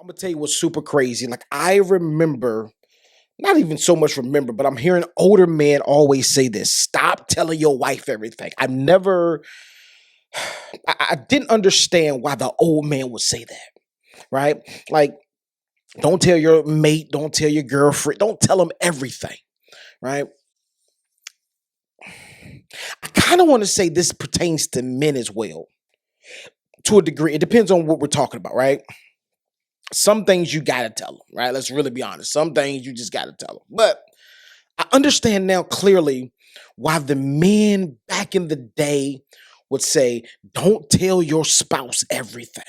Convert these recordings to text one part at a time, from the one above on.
I'm gonna tell you what's super crazy. Like I remember, not even so much remember, but I'm hearing older men always say this: "Stop telling your wife everything." I didn't understand why the old man would say that, right? Like, don't tell your mate, don't tell your girlfriend, don't tell them everything, right? I kind of want to say this pertains to men as well, to a degree. It depends on what we're talking about, right? Some things you gotta tell them, right? Let's really be honest. Some things you just gotta tell them. But I understand now clearly why the men back in the day would say, don't tell your spouse everything.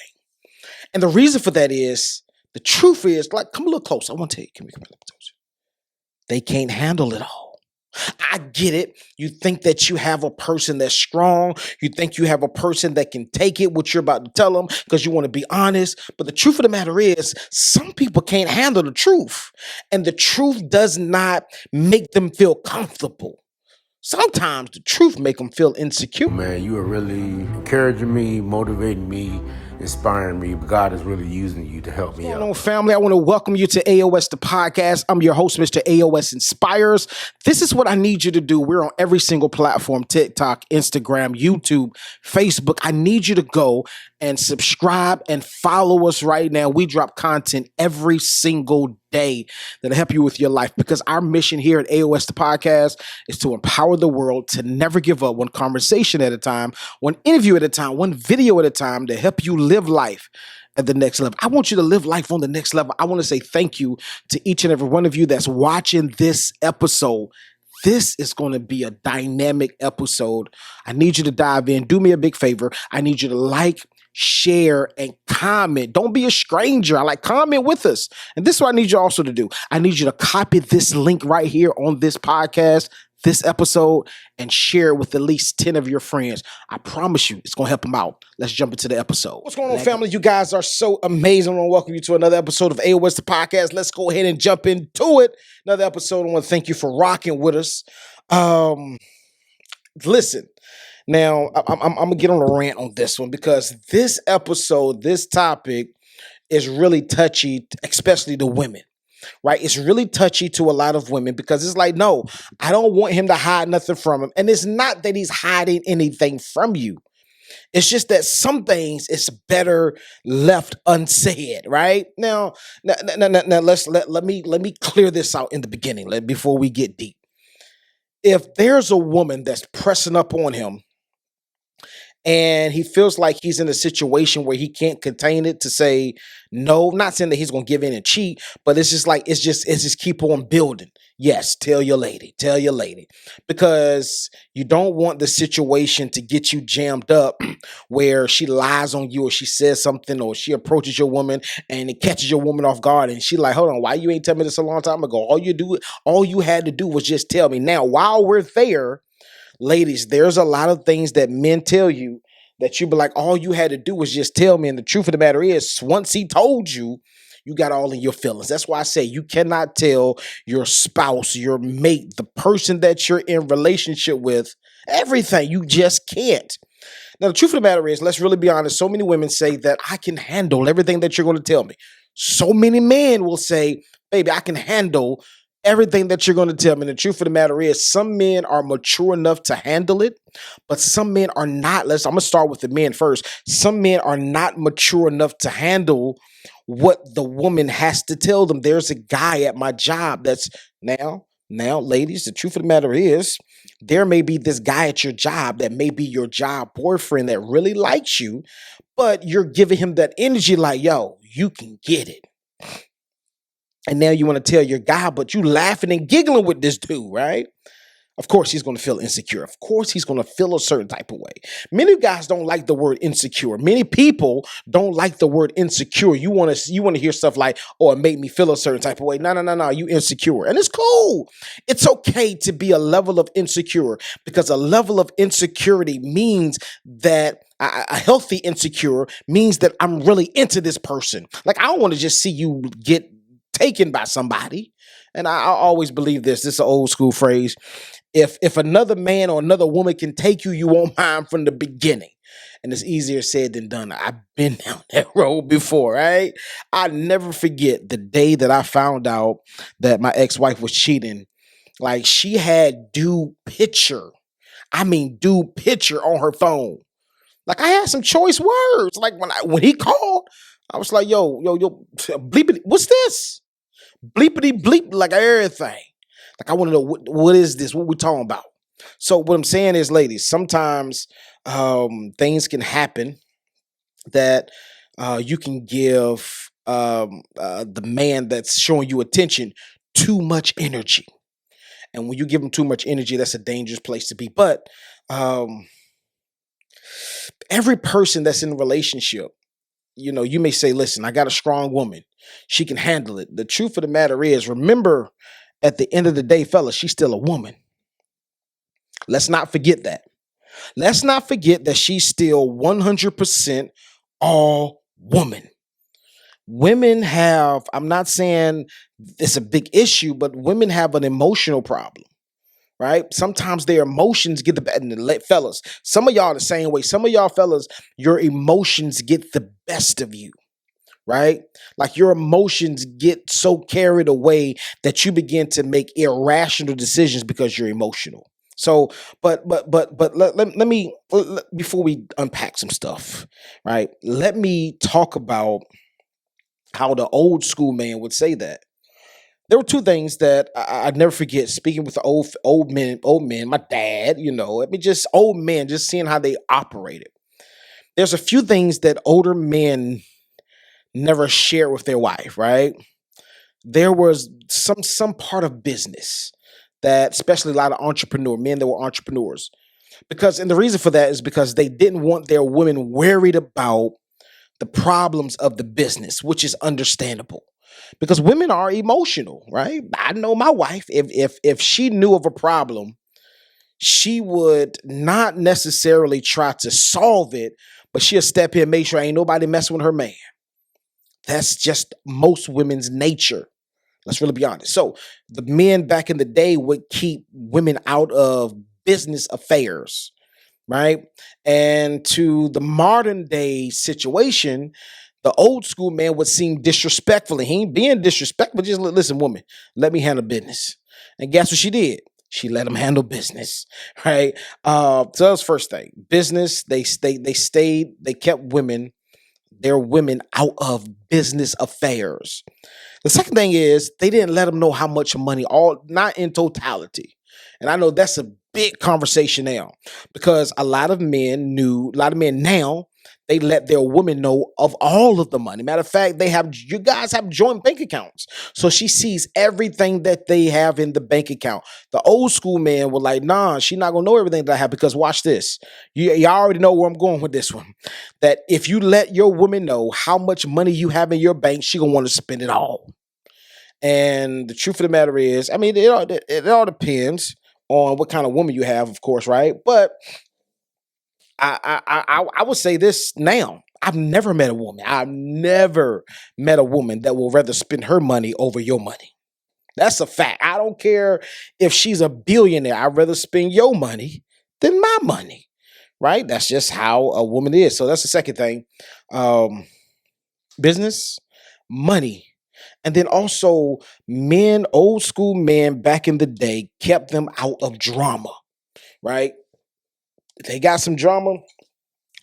And the reason for that is the truth is, like, come a little closer. I want to tell you, come here, let me tell you. They can't handle it all. I get it. You think that you have a person that's strong. You think you have a person that can take it, what you're about to tell them, because you want to be honest. But the truth of the matter is, some people can't handle the truth. And the truth does not make them feel comfortable. Sometimes the truth make them feel insecure. Man, you are really encouraging me, motivating me, inspiring me. God is really using you to help me What's out. going on, family? I want to welcome you to AOS the podcast. I'm your host, Mr. AOS Inspires. This is what I need you to do. We're on every single platform: TikTok, Instagram, YouTube, Facebook. I need you to go and subscribe and follow us right now. We drop content every single day that'll help you with your life, because our mission here at AOS the podcast is to empower the world to never give up, one conversation at a time, one interview at a time, one video at a time, to help you live life at the next level. I want you to live life on the next level. I want to say thank you to each and every one of you that's watching this episode. This is going to be a dynamic episode. I need you to dive in. Do me a big favor. I need you to like, share, and comment. Don't be a stranger. Comment with us. And this is what I need you also to do. I need you to copy this link right here on this podcast, this episode, and share it with at least 10 of your friends. I promise you, it's going to help them out. Let's jump into the episode. What's going on, family? You guys are so amazing. I want to welcome you to another episode of AOS the podcast. Let's go ahead and jump into it. Another episode. I want to thank you for rocking with us. Listen, now I'm going to get on a rant on this one, because this episode, this topic is really touchy, especially to women. Right? It's really touchy to a lot of women, because it's like, no, I don't want him to hide nothing from him. And it's not that he's hiding anything from you. It's just that some things it's better left unsaid, right? Now let me clear this out in the beginning, before we get deep. If there's a woman that's pressing up on him, and he feels like he's in a situation where he can't contain it to say no, not saying that he's going to give in and cheat, but it's just keep on building. Yes, tell your lady, because you don't want the situation to get you jammed up where she lies on you, or she says something, or she approaches your woman and it catches your woman off guard, and she like, hold on, why you ain't tell me this a long time ago? All you had to do was just tell me. Now, while we're there, ladies, there's a lot of things that men tell you that you be like, all you had to do was just tell me. And the truth of the matter is, once he told you, you got all in your feelings. That's why I say you cannot tell your spouse, your mate, the person that you're in relationship with, everything. You just can't. Now, the truth of the matter is, let's really be honest. So many women say that I can handle everything that you're going to tell me. So many men will say, baby, I can handle everything that you're going to tell me. And the truth of the matter is, some men are mature enough to handle it, but some men are not. I'm going to start with the men first. Some men are not mature enough to handle what the woman has to tell them. There's a guy at my job that's now, ladies, the truth of the matter is, there may be this guy at your job that may be your job boyfriend that really likes you, but you're giving him that energy like, yo, you can get it. And now you want to tell your guy, but you laughing and giggling with this dude, right? Of course, he's going to feel insecure. Of course, he's going to feel a certain type of way. Many guys don't like the word insecure. Many people don't like the word insecure. You want to hear stuff like, oh, it made me feel a certain type of way. No, you insecure. And it's cool. It's okay to be a level of insecure, because a level of insecurity means that a healthy insecure means that I'm really into this person. Like, I don't want to just see you get taken by somebody. And I always believe this is an old school phrase. If another man or another woman can take you, you won't mind from the beginning. and it's easier said than done. I've been down that road before, right? I never forget the day that I found out that my ex-wife was cheating. Like, she had dude picture. I mean, dude picture on her phone. Like, I had some choice words. Like, when he called, I was like, yo, bleepity, what's this? Bleepity bleep, like everything. Like, I want to know what is this? What we talking about? So what I'm saying is, ladies, sometimes things can happen that you can give the man that's showing you attention too much energy. And when you give them too much energy, that's a dangerous place to be. But um, every person that's in a relationship, you may say, listen, I got a strong woman. She can handle it. The truth of the matter is, remember, at the end of the day, fellas, she's still a woman. Let's not forget that. Let's not forget that she's still 100% all woman. Women have, I'm not saying it's a big issue, but women have an emotional problem, right? Sometimes their emotions get the better. And fellas, some of y'all the same way. Some of y'all fellas, your emotions get the best of you, right? Like, your emotions get so carried away that you begin to make irrational decisions because you're emotional. So, but let me before we unpack some stuff, right? Let me talk about how the old school man would say that. There were two things that I'd never forget. Speaking with the old men, my dad, I mean, just old men, just seeing how they operated. There's a few things that older men never share with their wife, right? There was some part of business that, especially a lot of men that were entrepreneurs, and the reason for that is because they didn't want their women worried about the problems of the business, which is understandable because women are emotional, right? I know my wife, if she knew of a problem, she would not necessarily try to solve it, but she'll step in and make sure ain't nobody messing with her man. That's just most women's nature. Let's really be honest. So the men back in the day would keep women out of business affairs, right? And to the modern day situation, the old school man would seem disrespectful. He ain't being disrespectful. Just listen, woman, let me handle business. And guess what she did? She let him handle business, right? So that was first thing. Business. They kept their women out of business affairs. The second thing is they didn't let them know how much money, all not in totality. And I know that's a big conversation now because a lot of men now, they let their women know of all of the money. Matter of fact, you guys have joint bank accounts. So she sees everything that they have in the bank account. The old school man were like, nah, she not gonna know everything that I have because watch this. Y'all already know where I'm going with this one. That if you let your woman know how much money you have in your bank, she gonna want to spend it all. And the truth of the matter is, I mean, it all depends on what kind of woman you have, of course, right? But I would say this now. I've never met a woman. I've never met a woman that will rather spend her money over your money. That's a fact. I don't care if she's a billionaire. I'd rather spend your money than my money, right? That's just how a woman is. So that's the second thing. Um, Business, money. And then also, old school men back in the day kept them out of drama, right? They got some drama.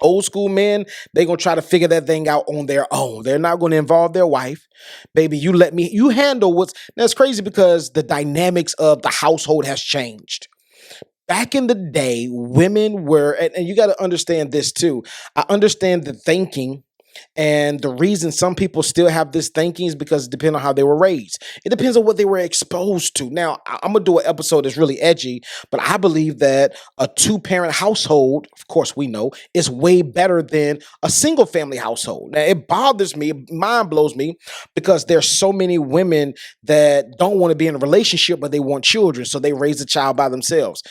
Old school men, they gonna try to figure that thing out on their own. They're not gonna involve their wife. Baby, you handle that's crazy because the dynamics of the household has changed. Back in the day, women were, and you got to understand this too. I understand the thinking. And the reason some people still have this thinking is because it depends on how they were raised. It depends on what they were exposed to. Now, I'm going to do an episode that's really edgy, but I believe that a two-parent household, of course we know, is way better than a single-family household. Now, it bothers me, mind blows me, because there's so many women that don't want to be in a relationship, but they want children, so they raise a child by themselves.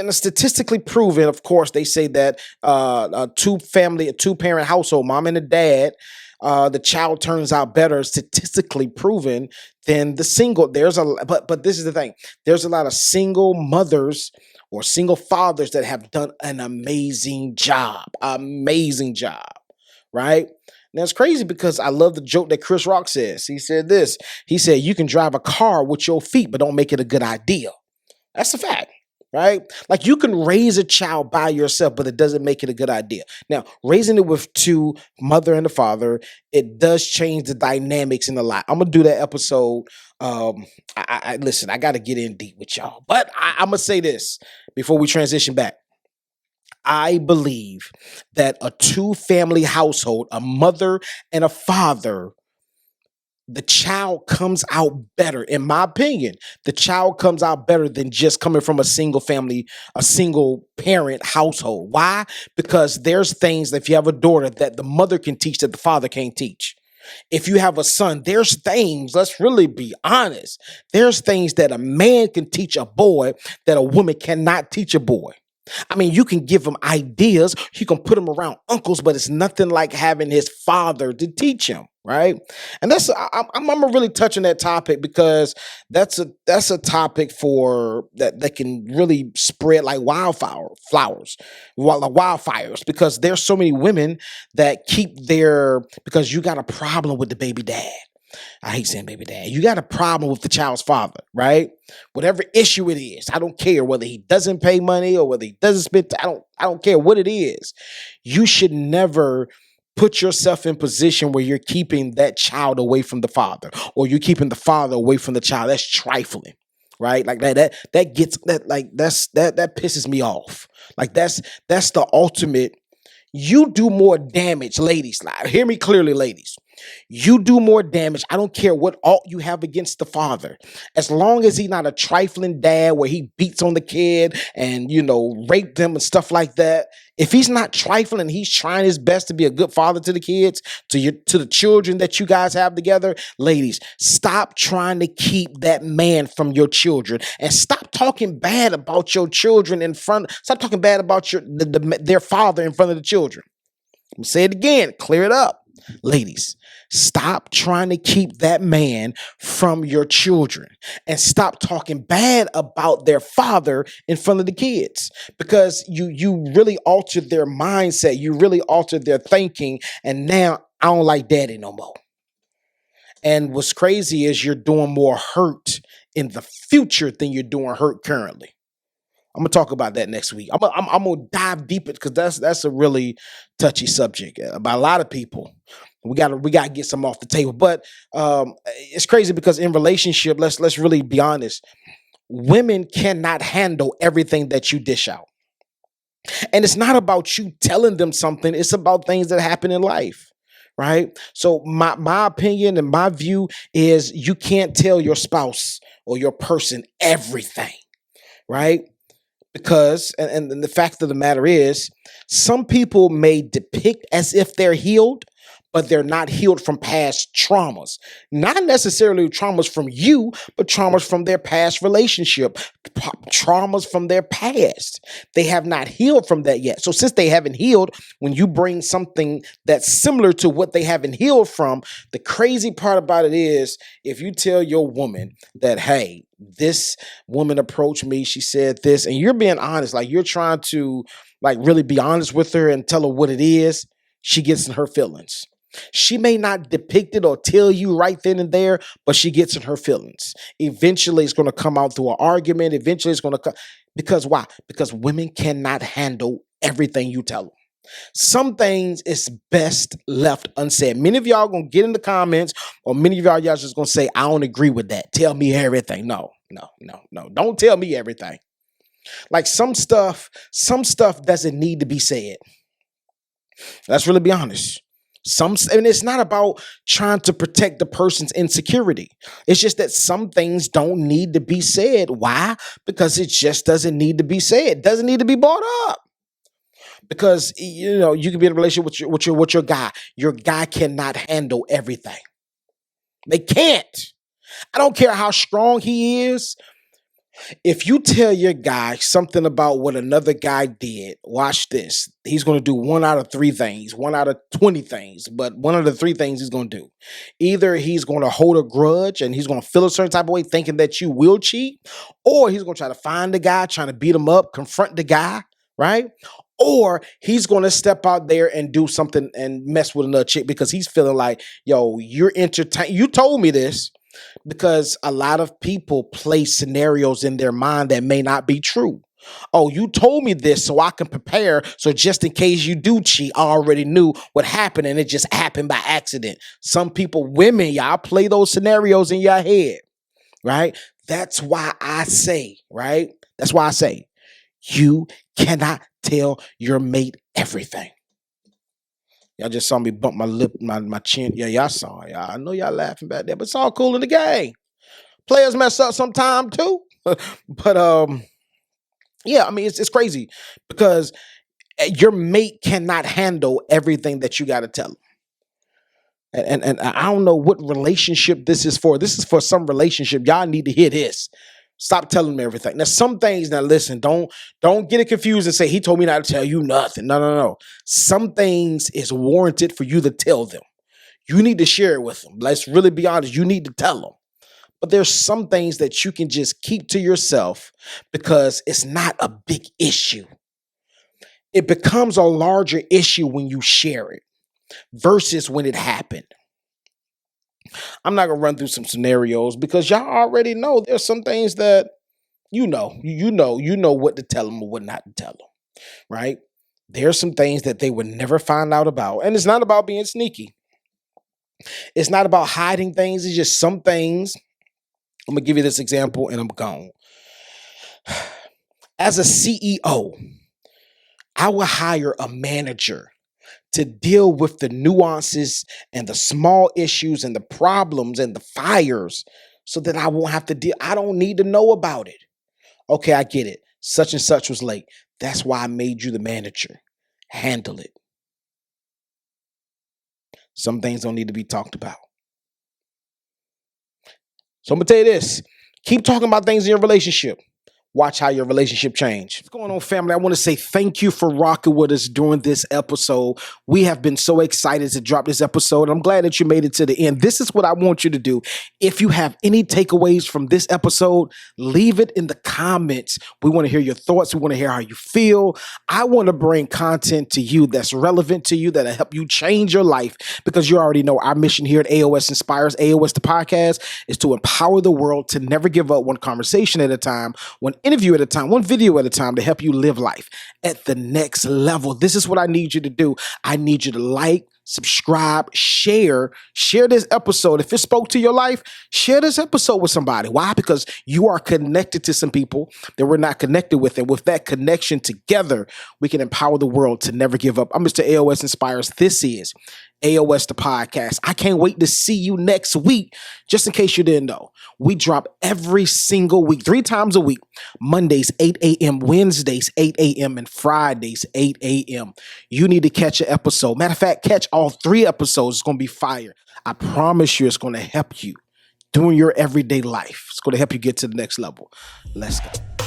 Statistically proven, of course, they say that a two-parent household, mom and a dad, the child turns out better, statistically proven, than the single. But this is the thing: there's a lot of single mothers or single fathers that have done an amazing job, right? And that's crazy because I love the joke that Chris Rock says. He said this. He said, "You can drive a car with your feet, but don't make it a good idea." That's a fact, right? Like you can raise a child by yourself, but it doesn't make it a good idea. Now, raising it with two, mother and a father, it does change the dynamics in a lot. I'm gonna do that episode. I listen. I got to get in deep with y'all, but I'm gonna say this before we transition back. I believe that a two family household, a mother and a father, the child comes out better. In my opinion, the child comes out better than just coming from a single family, a single parent household. Why? Because there's things that if you have a daughter that the mother can teach that the father can't teach. If you have a son, there's things, let's really be honest, there's things that a man can teach a boy that a woman cannot teach a boy. I mean, you can give him ideas, you can put him around uncles, but it's nothing like having his father to teach him, right? And I'm really touching that topic because that's a topic for that can really spread like wildfires, because there's so many women that keep their, because you got a problem with the baby dad. I hate saying baby dad. You got a problem with the child's father, right? Whatever issue it is, I don't care whether he doesn't pay money or whether he doesn't spend. I don't care what it is. You should never put yourself in position where you're keeping that child away from the father, or you're keeping the father away from the child. That's trifling, right? Like that gets that like that pisses me off. Like that's the ultimate. You do more damage, ladies. Like, hear me clearly, ladies. You do more damage. I don't care what alt you have against the father. As long as he's not a trifling dad where he beats on the kid and, rape them and stuff like that. If he's not trifling, he's trying his best to be a good father to the kids, to the children that you guys have together. Ladies, stop trying to keep that man from your children, and stop talking bad about your children stop talking bad about their father in front of the children. I'm gonna say it again, clear it up. Ladies, stop trying to keep that man from your children, and stop talking bad about their father in front of the kids, because you really altered their mindset. You really altered their thinking. And now I don't like daddy no more. And what's crazy is you're doing more hurt in the future than you're doing hurt currently. I'm gonna talk about that next week. I'm gonna dive deeper because that's a really touchy subject about a lot of people. We gotta get some off the table. But it's crazy because in relationship, let's really be honest. Women cannot handle everything that you dish out, and it's not about you telling them something. It's about things that happen in life, right? So my opinion and my view is you can't tell your spouse or your person everything, right? Because and the fact of the matter is, some people may depict as if they're healed, but they're not healed from past traumas. Not necessarily traumas from you, but traumas from their past relationship, traumas from their past. They have not healed from that yet. So since they haven't healed, when you bring something that's similar to what they haven't healed from, the crazy part about it is, if you tell your woman that, hey, this woman approached me, she said this, and you're being honest, like you're trying to like really be honest with her and tell her what it is, she gets in her feelings. She may not depict it or tell you right then and there, but she gets in her feelings. Eventually, it's going to come out through an argument. Eventually, it's going to come. Because why? Because women cannot handle everything you tell them. Some things is best left unsaid. Many of y'all going to get in the comments, or many of y'all just going to say, I don't agree with that. Tell me everything. No. Don't tell me everything. Like some stuff doesn't need to be said. Let's really be honest. And it's not about trying to protect the person's insecurity. It's just that some things don't need to be said. Why? Because it just doesn't need to be said. It doesn't need to be brought up. Because you can be in a relationship with your guy. Your guy cannot handle everything. They can't. I don't care how strong he is. If you tell your guy something about what another guy did, watch this. He's going to do one out of three things, one out of 20 things, but one of the three things he's going to do. Either he's going to hold a grudge and he's going to feel a certain type of way thinking that you will cheat, or he's going to try to find the guy, trying to beat him up, confront the guy, right? Or he's going to step out there and do something and mess with another chick because he's feeling like, yo, you're entertained. You told me this, because a lot of people play scenarios in their mind that may not be true. Oh, you told me this so I can prepare. So just in case you do cheat, I already knew what happened and it just happened by accident. Some people, women, y'all play those scenarios in your head, right? That's why I say, right? That's why I say, you cannot tell your mate everything. Y'all just saw me bump my lip, my chin. Yeah, y'all saw it. I know y'all laughing back there, but it's all cool in the game. Players mess up sometime too. But yeah, I mean it's crazy because your mate cannot handle everything that you got to tell them. And I don't know what relationship this is for. This is for some relationship. Y'all need to hear this. Stop telling them everything. Now, some things. Now, listen. Don't get it confused and say he told me not to tell you nothing. No, no, no. Some things is warranted for you to tell them. You need to share it with them. Let's really be honest. You need to tell them. But there's some things that you can just keep to yourself because it's not a big issue. It becomes a larger issue when you share it versus when it happened. I'm not gonna run through some scenarios because y'all already know there's some things that you know what to tell them or what not to tell them, right? There's some things that they would never find out about, and it's not about being sneaky. It's not about hiding things. It's just some things. I'm gonna give you this example, and I'm gone. As a CEO, I will hire a manager to deal with the nuances and the small issues and the problems and the fires so that I won't have to deal. I don't need to know about it. Okay, I get it. Such and such was late. That's why I made you the manager. Handle it. Some things don't need to be talked about. So I'm going to tell you this. Keep talking about things in your relationship. Watch how your relationship change. What's going on, family? I want to say thank you for rocking with us during this episode. We have been so excited to drop this episode. I'm glad that you made it to the end. This is what I want you to do. If you have any takeaways from this episode, leave it in the comments. We want to hear your thoughts. We want to hear how you feel. I want to bring content to you that's relevant to you, that'll help you change your life, because you already know our mission here at AOS Inspires, AOS the podcast, is to empower the world to never give up, one conversation at a time, one interview at a time, one video at a time, to help you live life at the next level. This is what I need you to do. I need you to like, subscribe, share this episode. If it spoke to your life, share this episode with somebody. Why? Because you are connected to some people that we're not connected with. And with that connection together, we can empower the world to never give up. I'm Mr. AOS Inspires. This is AOS the podcast. I can't wait to see you next week. Just in case you didn't know, we drop every single week, 3 times a week. Mondays, 8 a.m., Wednesdays, 8 a.m., and Fridays, 8 a.m. You need to catch an episode. Matter of fact, catch all 3 episodes. It's going to be fire. I promise you it's going to help you doing your everyday life. It's going to help you get to the next level. Let's go.